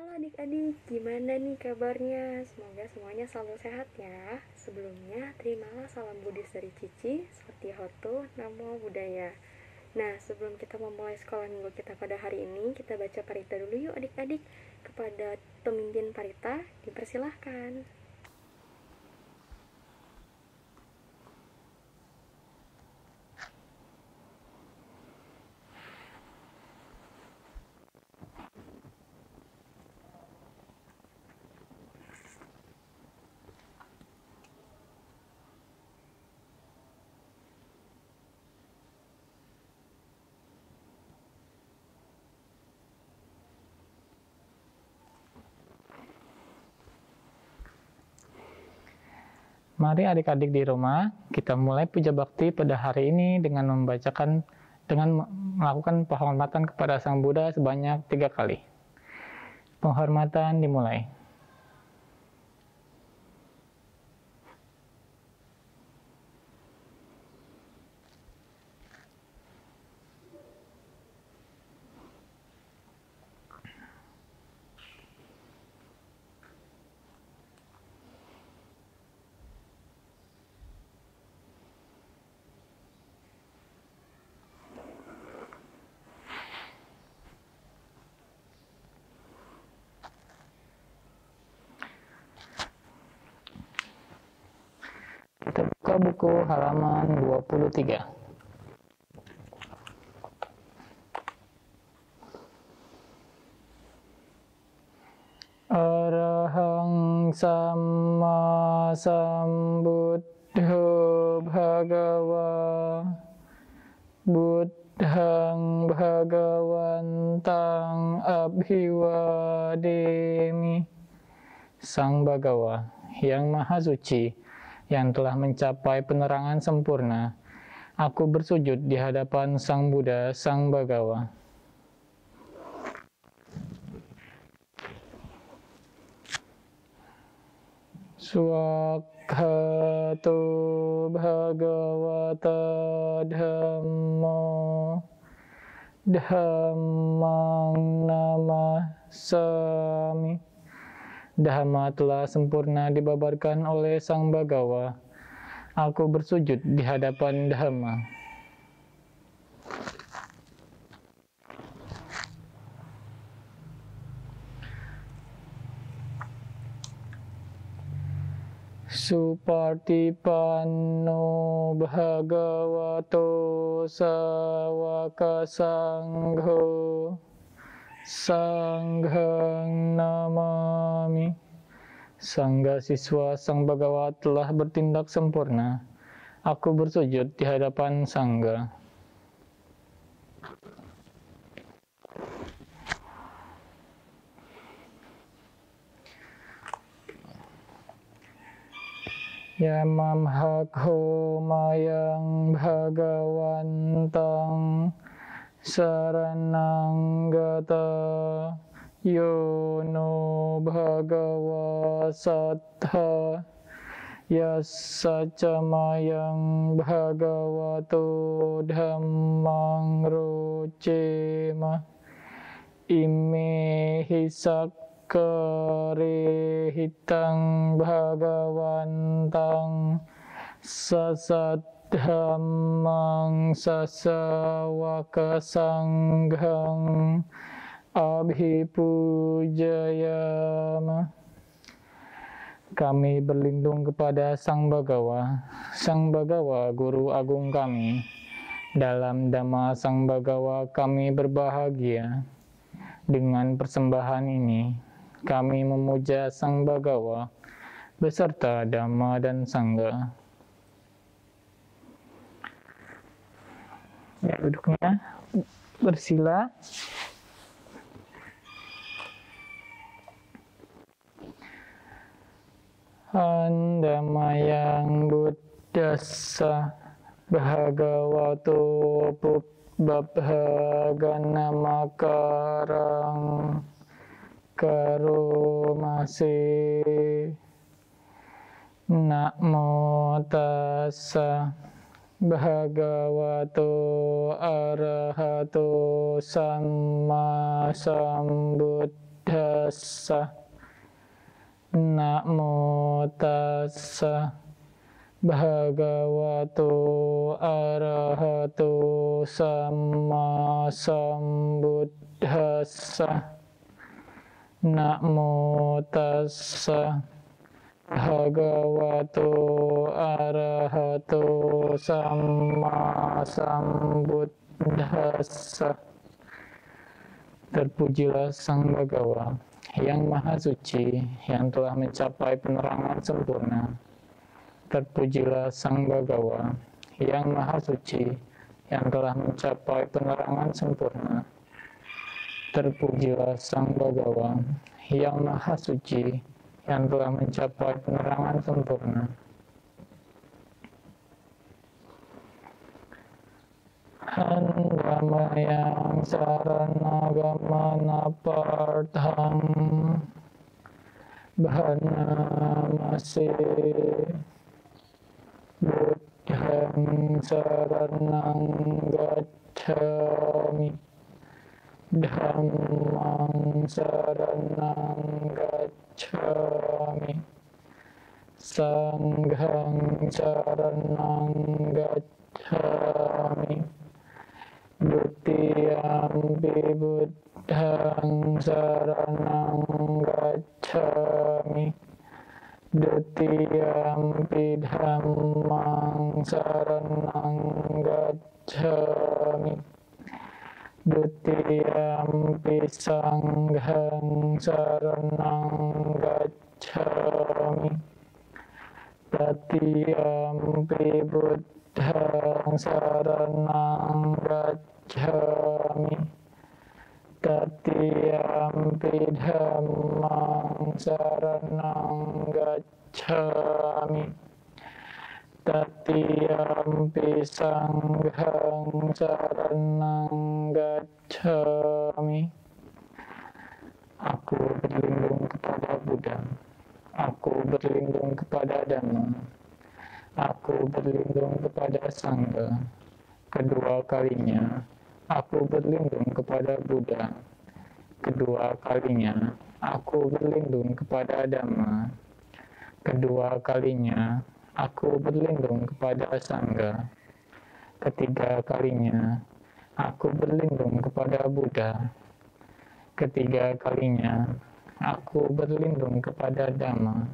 Halo adik-adik, gimana nih kabarnya? Semoga semuanya selalu sehat ya. Sebelumnya, terimalah salam Buddhis dari Cici, seperti Hotu, Namo Buddhaya. Nah, sebelum kita memulai sekolah minggu kita pada hari ini, kita baca parita dulu yuk adik-adik. Kepada pemimpin parita, dipersilahkan. Mari adik-adik di rumah, kita mulai puja bakti pada hari ini dengan melakukan penghormatan kepada Sang Buddha sebanyak 3 kali. Penghormatan dimulai. Kita buka buku halaman 23. Arahang Samma Sambuddho Bhagava Buddhang Bhagawantang Abhiwademi. Sang Bhagawa yang Maha Suci, yang telah mencapai penerangan sempurna, aku bersujud di hadapan Sang Buddha, Sang Bhagawa. Swakhato Bhagavata Dhammo Dhammang Namasami. Dhamma telah sempurna dibabarkan oleh Sang Bhagawa. Aku bersujud di hadapan Dhamma. Supartipanno Bhagavato Sawaka Sangho Sanghang Namami. Sangga siswa Sang Bhagawa telah bertindak sempurna. Aku bersujud di hadapan Sangga. Yamam hakho mayang bhagawantang saranang gata yono bhagawa sattha yassa mayang bhagavato dhammang rocema ime hisak karehitang bhagawantang sasadhammang sasawaka sanghang abhipujayama. Kami berlindung kepada Sang Bhagawa, Guru Agung kami. Dalam Dhamma Sang Bhagawa kami berbahagia. Dengan persembahan ini, kami memuja Sang Bhagawa beserta Dhamma dan Sangha. Ya, duduknya bersila. Andamayang Buddhassa Bhagavato Babhagana Makarang Karomase. Namo tassa Bhagavato Arahato Samma Sambuddhassa Buddhassa. Namo tassa bhagavato arahato samma sambuddhassa. Namo tassa bhagavato arahato samma sambuddhassa. Terpujilah Sang Bhagawa yang Maha Suci, yang telah mencapai penerangan sempurna. Terpujilah Sang Bhagawa yang Maha Suci, yang telah mencapai penerangan sempurna. Terpujilah Sang Bhagawa yang Maha Suci, yang telah mencapai penerangan sempurna. Handamayang saranagamana partham bhanamase buddhang saranang gacchami dhammang saranang gacchami sanghang saranang gacchami Dutiyampi buddhang saranang gacchami Dutiyampi dhammang saranang gacchami Dutiyampi sanghang saranang gacchami Tatiyampi buddhang saranang gacchami Tatiyampi dhammang saranang gacchami Tatiyampi sanghang saranang gacchami. Aku berlindung kepada Buddha. Aku berlindung kepada Dhamma. Aku berlindung kepada Sangha. Kedua kalinya, aku berlindung kepada Buddha. Kedua kalinya, aku berlindung kepada Dhamma. Kedua kalinya, aku berlindung kepada Sangha. Ketiga kalinya, aku berlindung kepada Buddha. Ketiga kalinya, aku berlindung kepada Dhamma.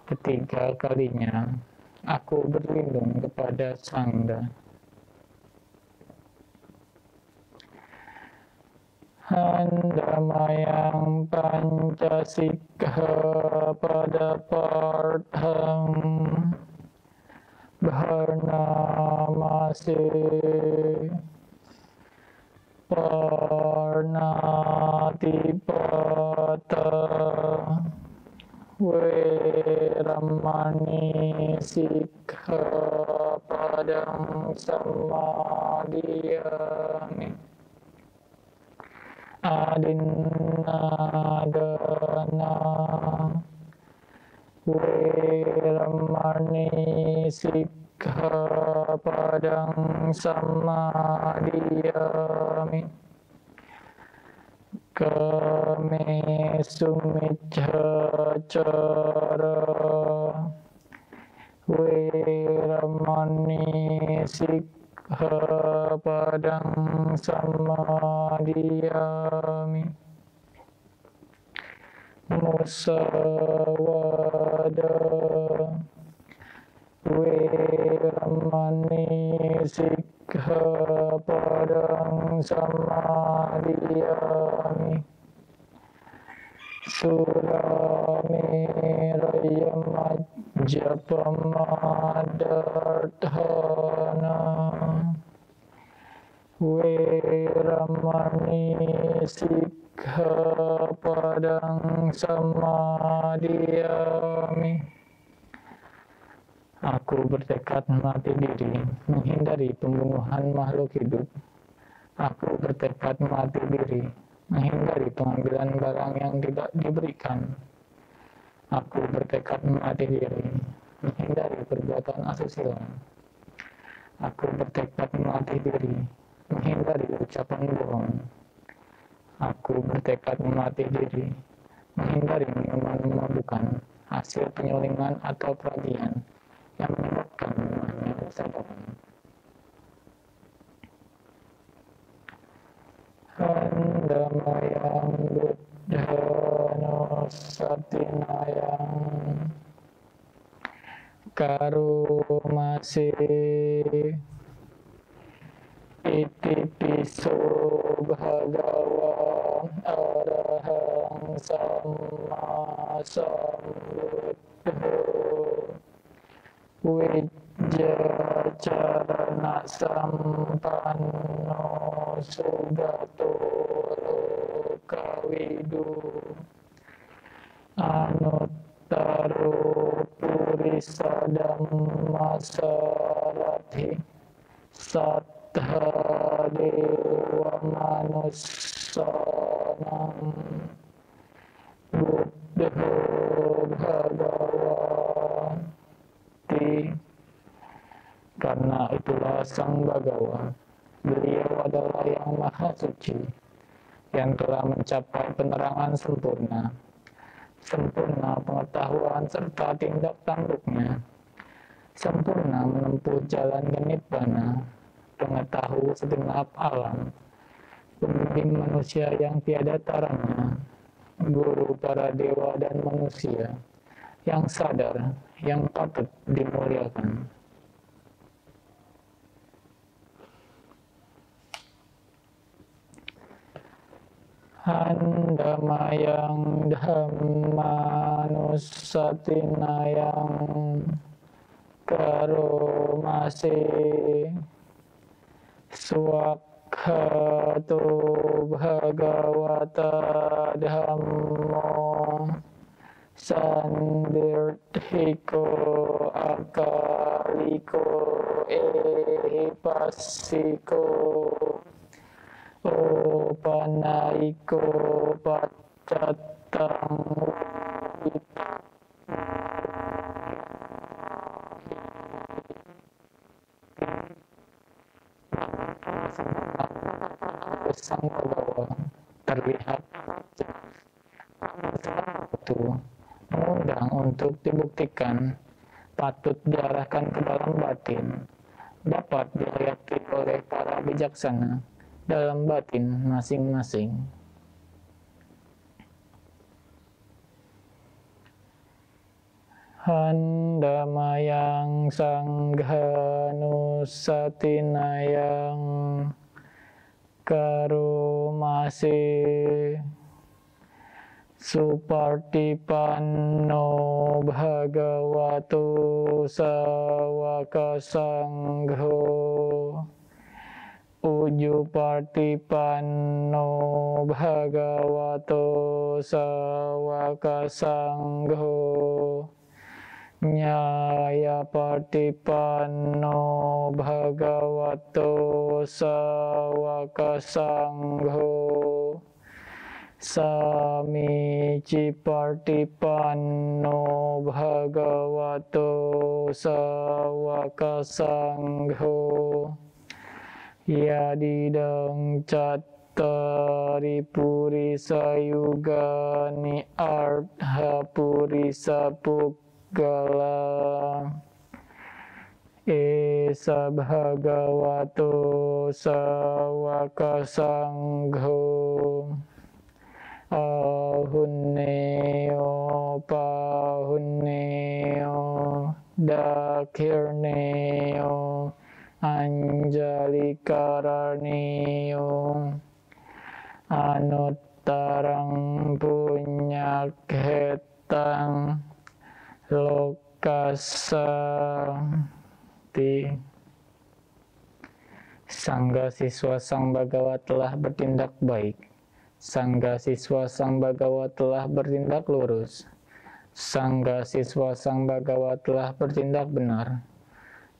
Ketiga kalinya, aku berlindung kepada Sangha. Handamayang pancasikha pada partham bharnamase parnatipata Veramani sikkhapadang samadhiyami adinadana Veramani sikkhapadang samadhiyami Kame sumiccacara Veramani sikkhapadang samadhiyami Musawada Veramani sikkhapadang samadhiyami Surameraya majjapamadarthana Veramani sikkhapadang samadhiyami. Aku bertekad melatih diri, menghindari pembunuhan makhluk hidup. Aku bertekad melatih diri, menghindari pengambilan barang yang tidak diberikan. Aku bertekad melatih diri, menghindari perbuatan asusila. Aku bertekad melatih diri, menghindari ucapan bohong. Aku bertekad melatih diri, menghindari minuman memabukkan, hasil penyulingan atau peragian yang menyebabkan lemahnya kesadaran. Handamayang buddhano satinayang karumase iti piso bhagawa arahang samma sambuddho Wijacarana sampanno sugato lokawidu anuttaro purisa dhammasarathi sattha dewa manussanam buddho bhagawa. Karena itulah Sang Bagawa, beliau adalah yang maha suci, yang telah mencapai penerangan sempurna, sempurna pengetahuan serta tindak tanduknya, sempurna menempuh jalan nirvana, pengetahu segenap alam, pemimpin manusia yang tiada taranya, guru para dewa dan manusia, yang sadar, yang patut dimuliakan. Handamayang dhammanusatinayang karomase swakhato bhagavata dhammo sandirthiko akaliko ehipasiko opanaiko pacatang Sang Bagawa terlihat itu mengundang untuk dibuktikan, patut diarahkan ke dalam batin, dapat dihayati oleh para bijaksana dalam batin masing-masing. Handamayang sanghanusatinayang karomase supartipanno bhagavato sawaka sangho ujupartipanno bhagavato sawaka sangho nyaya partipanno bhagavato sawaka sangho samici partipanno bhagavato sawaka sangho yadidang cattari purisa yugani artha purisa puggala esa bhagavato sawaka sangho ahunneo pahunneo dakhirneo anjalikararneo anuttarang punyakhetang lokasati. Sangga siswa Sang Bagawa telah bertindak baik. Sangga siswa Sang Bagawa telah bertindak lurus. Sangga siswa Sang Bagawa telah bertindak benar.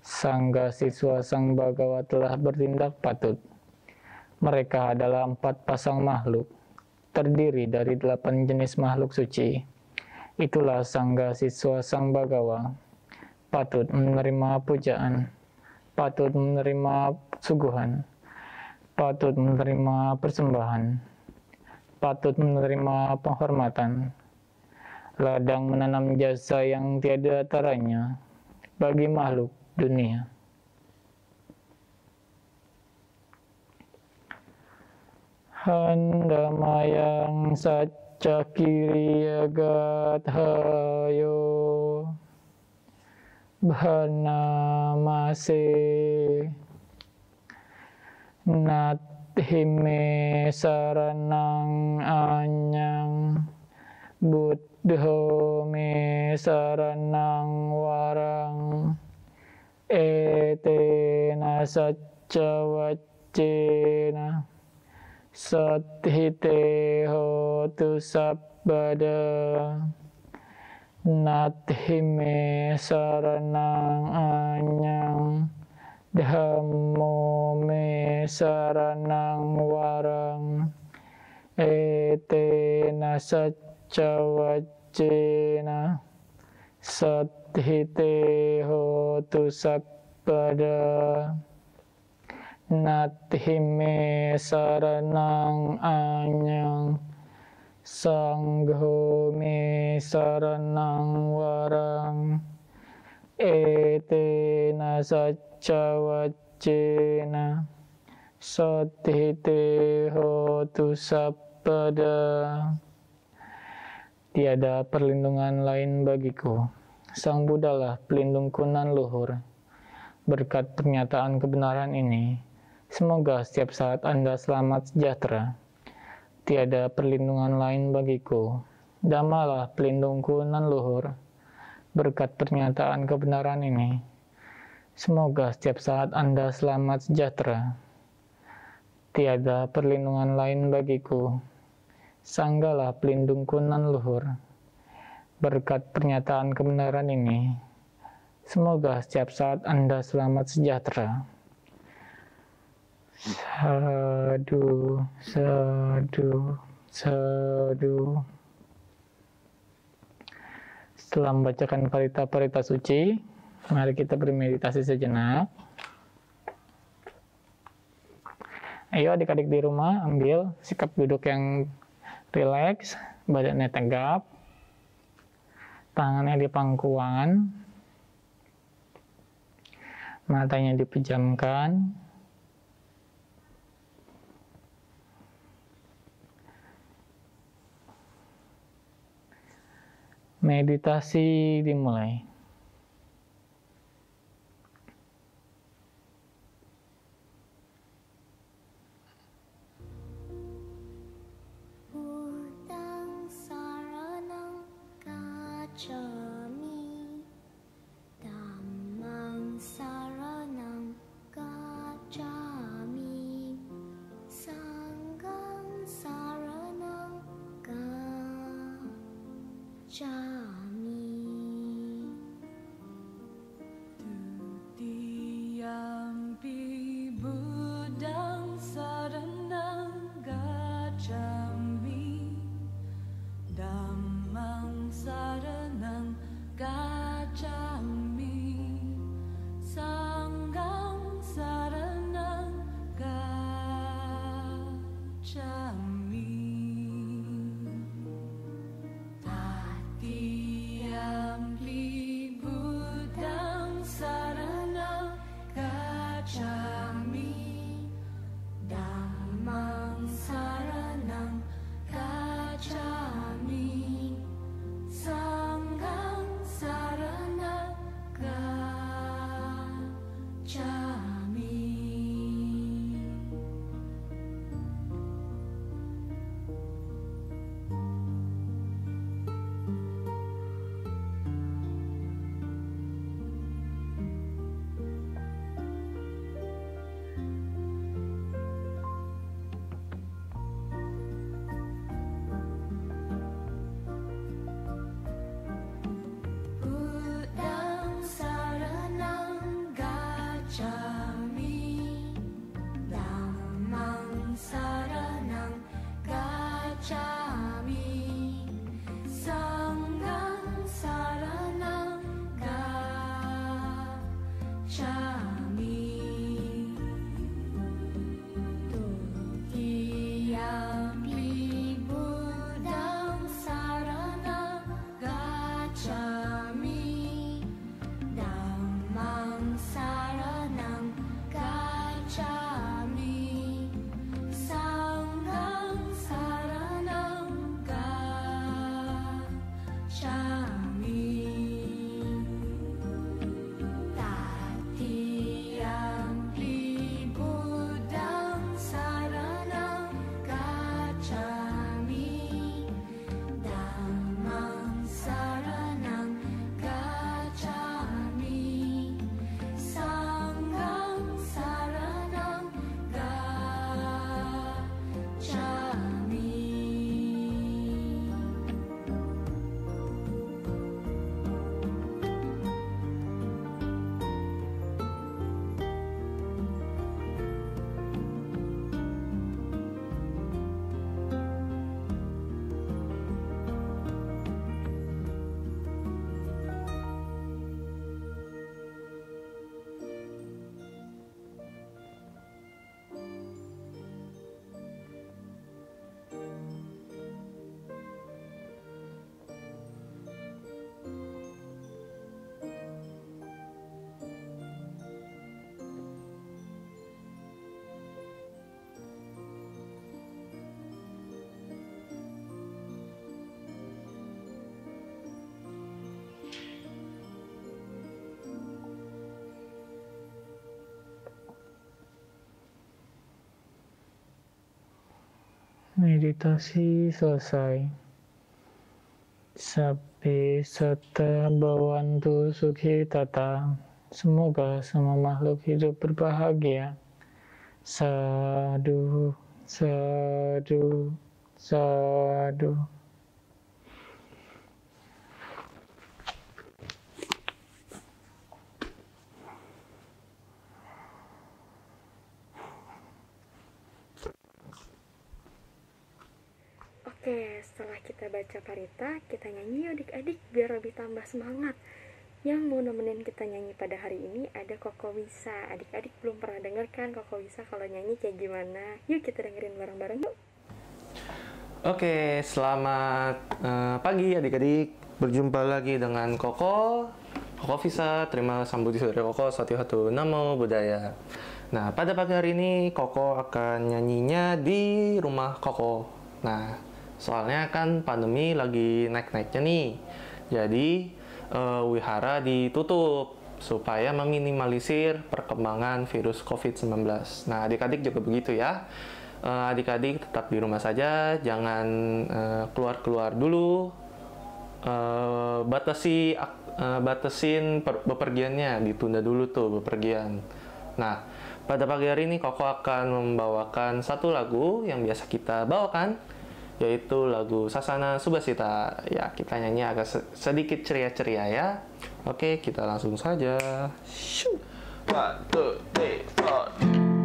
Sangga siswa Sang Bagawa telah bertindak patut. Mereka adalah 4 pasang makhluk, terdiri dari 8 jenis makhluk suci. Itulah Sangga siswa Sang Bagawa, patut menerima pujaan, patut menerima suguhan, patut menerima persembahan, patut menerima penghormatan. Ladang menanam jasa yang tiada taranya bagi makhluk dunia. Handamayang saca kiri agat hayo bhanamase nathime saranang anyang buddho me saranang warang etena sacca waccena sathite hotu sabbada nathime saranang anyang dhammo me saranang warang etena sacca waccena sathite hotu sabbada nathime saranang anyang sangho me saranang warang etena sacca waccena sathite hotu sabbada. Tiada perlindungan lain bagiku. Sang Buddha lah pelindungku nan luhur. Berkat pernyataan kebenaran ini, semoga setiap saat Anda selamat sejahtera. Tiada perlindungan lain bagiku. Dhamma lah pelindungku nan luhur. Berkat pernyataan kebenaran ini, semoga setiap saat Anda selamat sejahtera. Tiada perlindungan lain bagiku. Sangga lah pelindungku nan luhur. Berkat pernyataan kebenaran ini, semoga setiap saat Anda selamat sejahtera. Sadhu, sadhu, sadhu. Setelah membacakan parita-parita suci, mari kita bermeditasi sejenak. Ayo adik-adik di rumah ambil sikap duduk yang rileks, badannya tegap, tangannya di pangkuan, matanya dipejamkan. Meditasi dimulai. Buddhang saranang gacchami, Dhammang saranang gacchami, Sanghang saranang gacchami. Tutiyampi Buddhang saranang gacchami, Dhammang saranang gacchami, Sanghang saranang gacchami. Tatiyampi Buddhang saranang gacchami, Dhammang saranang gacchami, Sanghang saranang gacchami. Meditasi selesai. Sapi sata bhavantu sukhi tata. Semoga semua makhluk hidup berbahagia. Sadu, sadu, sadu. Oke, setelah kita baca parita, kita nyanyi yuk adik-adik biar lebih tambah semangat. Yang mau nemenin kita nyanyi pada hari ini ada Koko Wisa. Adik-adik belum pernah denger kan Koko Wisa kalau nyanyi kayak gimana? Yuk kita dengerin bareng-bareng yuk. Oke, selamat pagi adik-adik. Berjumpa lagi dengan Koko Visa. Terima sambut dari Koko Satihotu Namo Buddhaya. Nah, pada pagi hari ini Koko akan nyanyinya di rumah Koko. Nah, soalnya kan pandemi lagi naik-naiknya nih. Jadi wihara ditutup supaya meminimalisir perkembangan virus COVID-19. Nah, adik-adik juga begitu ya. Adik-adik tetap di rumah saja, jangan keluar-keluar dulu. Batasin bepergiannya, ditunda dulu tuh bepergian. Nah, pada pagi hari ini Koko akan membawakan satu lagu yang biasa kita bawakan, yaitu lagu Sasana Subasita. Ya, kita nyanyi agak sedikit ceria-ceria ya. Oke, kita langsung saja. 1, 2, 3, 4.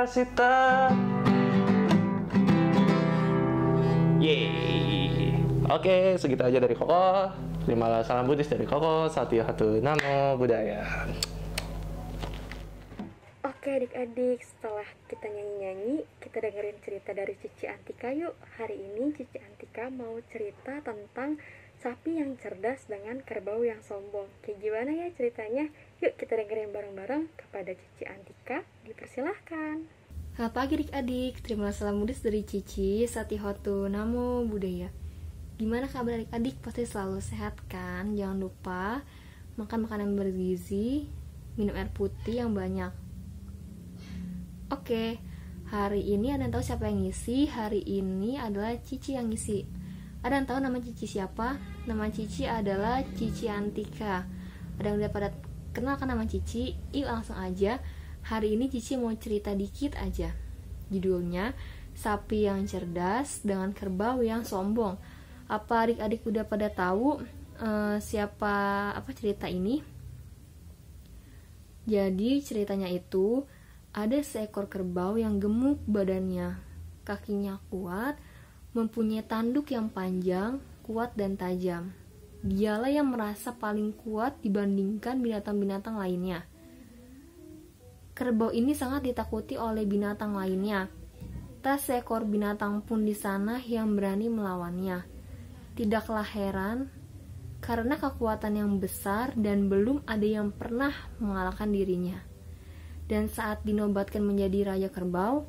cita-cita. Yeay. Oke, segitu aja dari Koko. Terimalah salam Buddhis dari Koko. Satya Hatu Namo Buddhaya. Oke adik-adik, setelah kita nyanyi-nyanyi, kita dengerin cerita dari Cici Antika yuk. Hari ini Cici Antika mau cerita tentang sapi yang cerdas dengan kerbau yang sombong. Kayak gimana ya ceritanya? Yuk kita dengerin bareng-bareng. Kepada Cici Antika, dipersilahkan. Selamat pagi adik-adik, terima salam Buddhis dari Cici, Satihotu Namo Buddhaya. Gimana kabar adik-adik? Pasti selalu sehat kan? Jangan lupa makan makanan bergizi, minum air putih yang banyak. Oke, hari ini ada yang tahu siapa yang ngisi? Hari ini adalah Cici yang ngisi. Ada yang tahu nama Cici siapa? Nama Cici adalah Cici Antika. Ada yang udah pada kenal kan nama Cici? Yuk langsung aja. Hari ini Cici mau cerita dikit aja. Judulnya Sapi yang Cerdas dengan Kerbau yang Sombong. Apa adik-adik udah pada tahu siapa cerita ini? Jadi ceritanya itu ada seekor kerbau yang gemuk badannya, kakinya kuat, mempunyai tanduk yang panjang, kuat dan tajam. Dialah yang merasa paling kuat dibandingkan binatang-binatang lainnya. Kerbau ini sangat ditakuti oleh binatang lainnya. Tak seekor binatang pun di sana yang berani melawannya. Tidaklah heran, karena kekuatan yang besar dan belum ada yang pernah mengalahkan dirinya. Dan saat dinobatkan menjadi Raja Kerbau,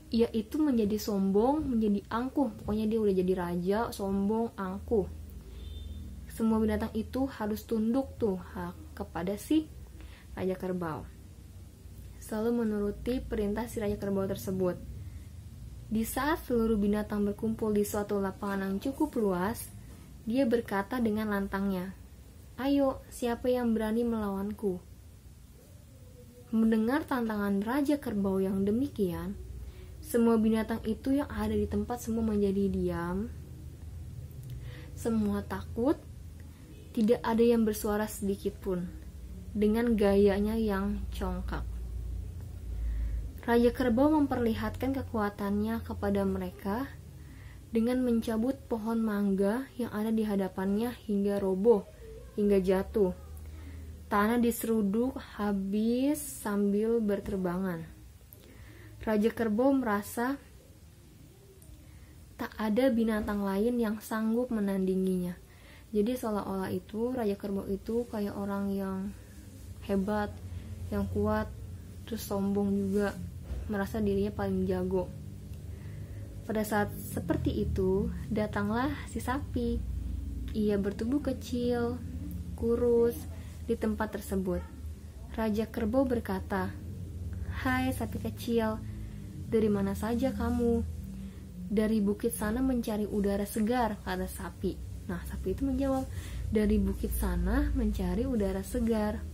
ia itu menjadi sombong, menjadi angkuh. Pokoknya dia udah jadi raja, sombong, angkuh. Semua binatang itu harus tunduk tuh kepada si Raja Kerbau. Selalu menuruti perintah si Raja Kerbau tersebut. Di saat seluruh binatang berkumpul di suatu lapangan yang cukup luas, dia berkata dengan lantangnya, "Ayo, siapa yang berani melawanku?" Mendengar tantangan Raja Kerbau yang demikian, semua binatang itu yang ada di tempat semua menjadi diam. Semua takut, tidak ada yang bersuara sedikit pun, dengan gayanya yang congkak. Raja Kerbau memperlihatkan kekuatannya kepada mereka dengan mencabut pohon mangga yang ada di hadapannya hingga roboh, hingga jatuh. Tanah diseruduk habis sambil berterbangan. Raja Kerbau merasa tak ada binatang lain yang sanggup menandinginya. Jadi seolah-olah itu Raja Kerbau itu kayak orang yang hebat, yang kuat, terus sombong juga, merasa dirinya paling jago. Pada saat seperti itu, datanglah si sapi. Ia bertubuh kecil, kurus, di tempat tersebut. Raja Kerbau berkata, "Hai sapi kecil, dari mana saja kamu?" "Dari bukit sana mencari udara segar," kata sapi. Nah, sapi itu menjawab, "Dari bukit sana mencari udara segar."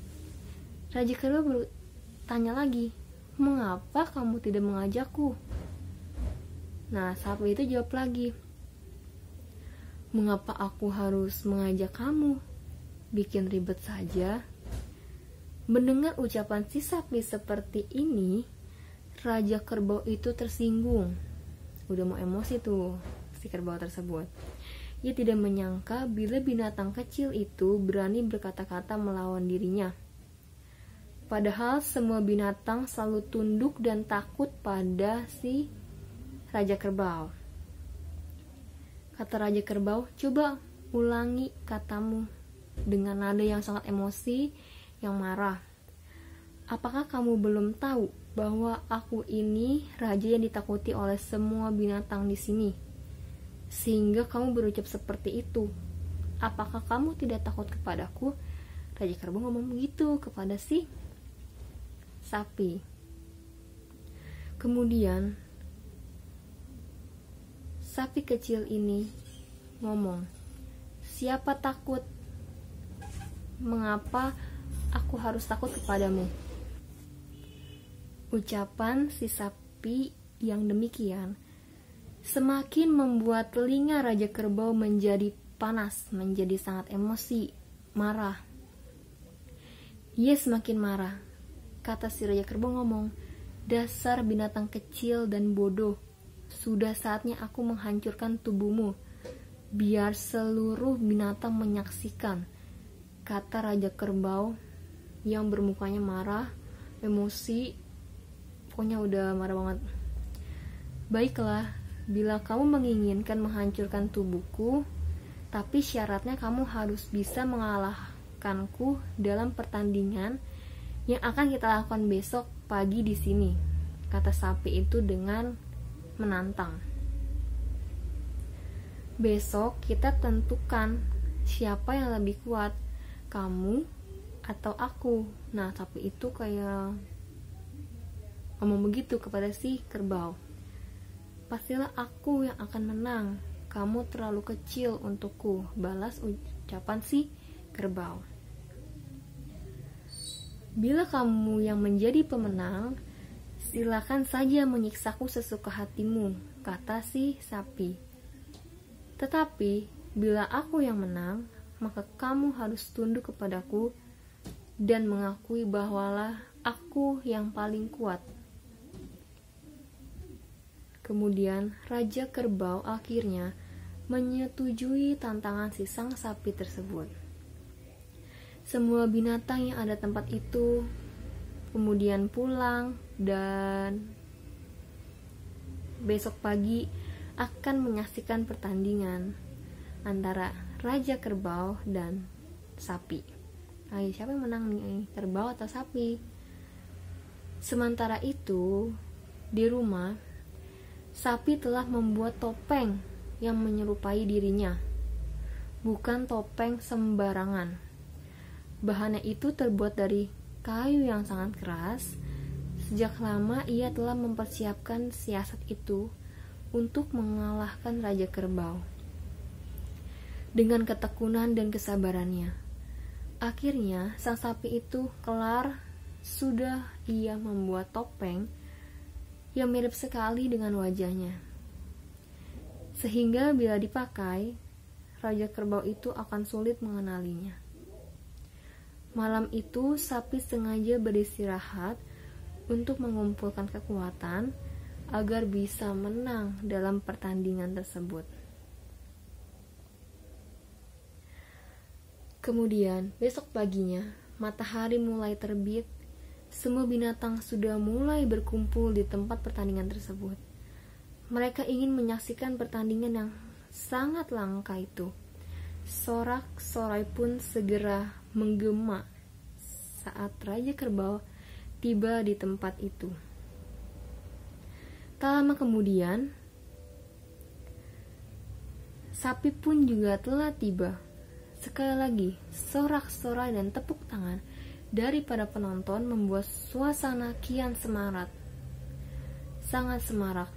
Raja Kerbau bertanya lagi, "Mengapa kamu tidak mengajakku?" Nah, sapi itu jawab lagi, "Mengapa aku harus mengajak kamu? Bikin ribet saja." Mendengar ucapan si sapi seperti ini, Raja Kerbau itu tersinggung. Udah mau emosi tuh si kerbau tersebut. Ia tidak menyangka bila binatang kecil itu berani berkata-kata melawan dirinya. Padahal semua binatang selalu tunduk dan takut pada si Raja Kerbau. Kata Raja Kerbau, "Coba ulangi katamu," dengan nada yang sangat emosi, yang marah. "Apakah kamu belum tahu bahwa aku ini raja yang ditakuti oleh semua binatang di sini? Sehingga kamu berucap seperti itu. Apakah kamu tidak takut kepadaku?" Raja Kerbau ngomong begitu kepada si sapi. Kemudian sapi kecil ini ngomong, "Siapa takut? Mengapa aku harus takut kepadamu?" Ucapan si sapi yang demikian semakin membuat telinga Raja Kerbau menjadi panas, menjadi sangat emosi, marah. Ia semakin marah. Kata si Raja Kerbau ngomong, Dasar binatang kecil dan bodoh, sudah saatnya aku menghancurkan tubuhmu, biar seluruh binatang menyaksikan, kata Raja Kerbau yang bermukanya marah, emosi, pokoknya udah marah banget. Baiklah, bila kamu menginginkan menghancurkan tubuhku, tapi syaratnya kamu harus bisa mengalahkanku dalam pertandingan yang akan kita lakukan besok pagi di sini, kata sapi itu dengan menantang. Besok kita tentukan siapa yang lebih kuat, kamu atau aku. Nah, sapi itu kayak ngomong begitu kepada si kerbau. Pastilah aku yang akan menang, kamu terlalu kecil untukku, balas ucapan si kerbau. Bila kamu yang menjadi pemenang, silakan saja menyiksaku sesuka hatimu, kata si sapi. Tetapi bila aku yang menang, maka kamu harus tunduk kepadaku dan mengakui bahwalah aku yang paling kuat. Kemudian Raja Kerbau akhirnya menyetujui tantangan si sang sapi tersebut. Semua binatang yang ada tempat itu kemudian pulang dan besok pagi akan menyaksikan pertandingan antara Raja Kerbau dan sapi. Ayo, siapa yang menang nih? Kerbau atau sapi? Sementara itu, di rumah, sapi telah membuat topeng yang menyerupai dirinya. Bukan topeng sembarangan. Bahannya itu terbuat dari kayu yang sangat keras. Sejak lama ia telah mempersiapkan siasat itu untuk mengalahkan Raja Kerbau. Dengan ketekunan dan kesabarannya, akhirnya sang sapi itu kelar sudah ia membuat topeng yang mirip sekali dengan wajahnya. Sehingga bila dipakai, Raja Kerbau itu akan sulit mengenalinya. Malam itu sapi sengaja beristirahat untuk mengumpulkan kekuatan agar bisa menang dalam pertandingan tersebut. Kemudian besok paginya matahari mulai terbit. Semua binatang sudah mulai berkumpul di tempat pertandingan tersebut. Mereka ingin menyaksikan pertandingan yang sangat langka itu. Sorak-sorai pun segera menggema saat Raja Kerbau tiba di tempat itu. Tak lama kemudian, sapi pun juga telah tiba. Sekali lagi, sorak-sorai dan tepuk tangan dari para penonton membuat suasana kian semarak. Sangat semarak,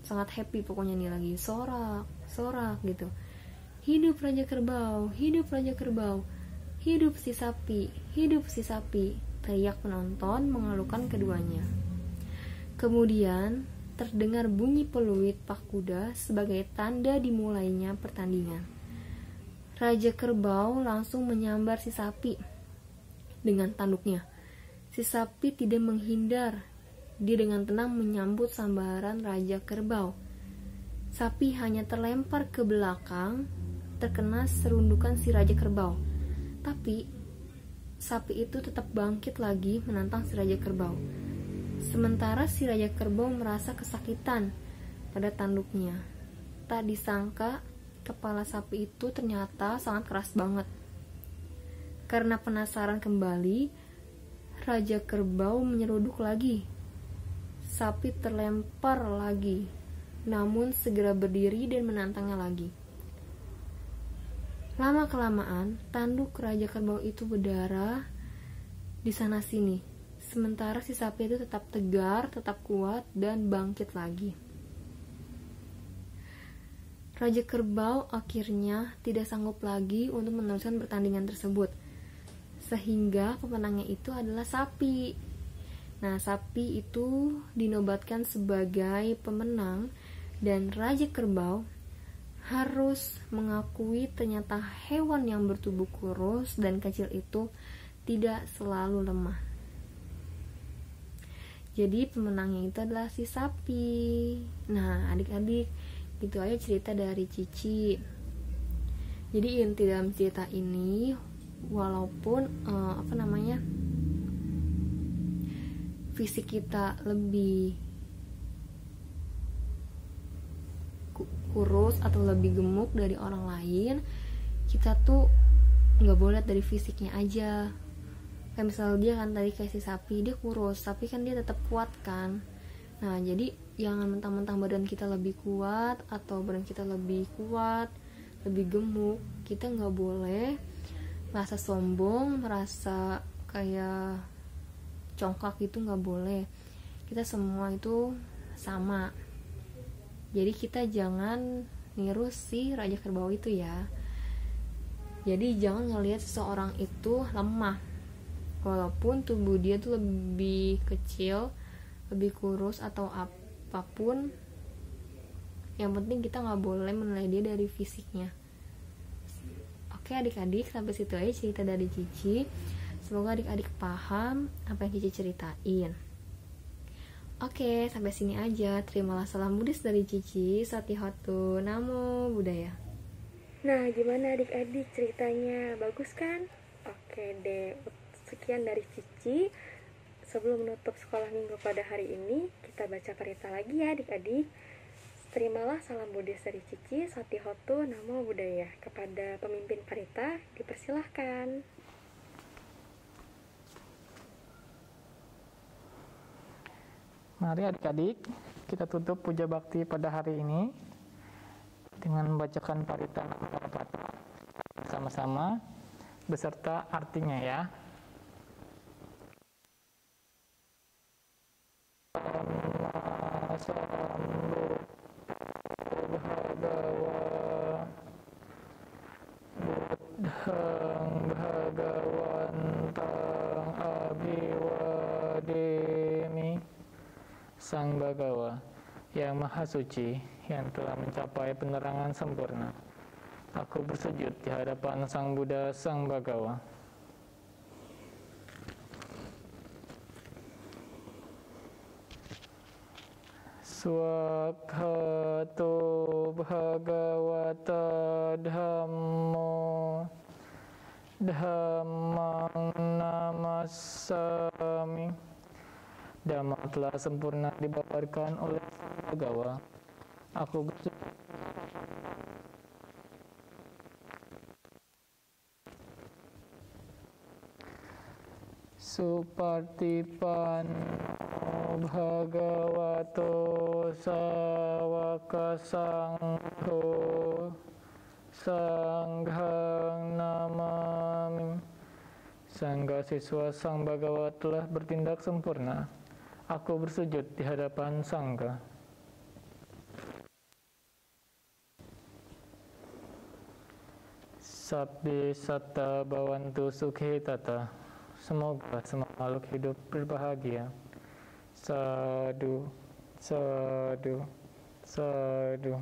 sangat happy pokoknya nih, lagi sorak-sorak gitu. Hidup Raja Kerbau, hidup Raja Kerbau, hidup si sapi, hidup si sapi, teriak penonton mengalukan keduanya. Kemudian terdengar bunyi peluit pak kuda sebagai tanda dimulainya pertandingan. Raja Kerbau langsung menyambar si sapi dengan tanduknya. Si sapi tidak menghindar, dia dengan tenang menyambut sambaran Raja Kerbau. Sapi hanya terlempar ke belakang, terkena serundukan si Raja Kerbau. Tapi sapi itu tetap bangkit lagi menantang si Raja Kerbau. Sementara si Raja Kerbau merasa kesakitan pada tanduknya. Tak disangka kepala sapi itu ternyata sangat keras banget. Karena penasaran kembali, Raja Kerbau menyeruduk lagi. Sapi terlempar lagi, namun segera berdiri dan menantangnya lagi. Lama-kelamaan, tanduk Raja Kerbau itu berdarah di sana-sini. Sementara si sapi itu tetap tegar, tetap kuat, dan bangkit lagi. Raja Kerbau akhirnya tidak sanggup lagi untuk meneruskan pertandingan tersebut. Sehingga pemenangnya itu adalah sapi. Nah, sapi itu dinobatkan sebagai pemenang dan Raja Kerbau harus mengakui ternyata hewan yang bertubuh kurus dan kecil itu tidak selalu lemah. Jadi pemenangnya itu adalah si sapi. Nah, adik-adik, itu aja cerita dari Cici. Jadi inti dalam cerita ini, walaupun fisik kita lebih kurus atau lebih gemuk dari orang lain, kita tuh nggak boleh lihat dari fisiknya aja. Kayak misalnya dia kan tadi kayak si sapi, dia kurus tapi kan dia tetap kuat kan. Nah, jadi jangan mentang-mentang badan kita lebih kuat atau badan kita lebih kuat, lebih gemuk, kita nggak boleh merasa sombong, merasa kayak congkak, itu nggak boleh. Kita semua itu sama. Jadi kita jangan niru si Raja Kerbau itu ya. Jadi jangan ngelihat seseorang itu lemah, walaupun tubuh dia tuh lebih kecil, lebih kurus atau apapun. Yang penting kita nggak boleh menilai dia dari fisiknya. Oke adik-adik, sampai situ aja cerita dari Cici. Semoga adik-adik paham apa yang Cici ceritain. Oke, sampai sini aja. Terimalah salam Buddhis dari Cici. Satihotu, Namo Buddhaya. Nah, gimana adik-adik ceritanya? Bagus kan? Oke deh, sekian dari Cici. Sebelum menutup sekolah minggu pada hari ini, kita baca parita lagi ya adik-adik. Terimalah salam Buddhis dari Cici. Satihotu, Namo Buddhaya. Kepada pemimpin parita, dipersilahkan. Mari adik-adik, kita tutup puja bakti pada hari ini dengan membacakan parita Namaparipata sama-sama beserta artinya ya. Buddhang Bhagawantang Abhiwademi. Sang Bagawa yang Maha Suci, yang telah mencapai penerangan sempurna, aku bersujud di hadapan Sang Buddha, Sang Bagawa. Swakhato Bhagavata Dhammo Dhammang Namassami. Dhamma telah sempurna dibabarkan oleh Sang Bagawa. Aku bersujud Supartipanno Bhagavato Sawaka Sangho Sanghang Namami. Sangga siswa Sang Bagawa telah bertindak sempurna. Aku bersujud di hadapan Sangga. Sabdi satta bhavantu sukhi tata. Semoga semua makhluk hidup berbahagia. Sadu, sadu, sadu.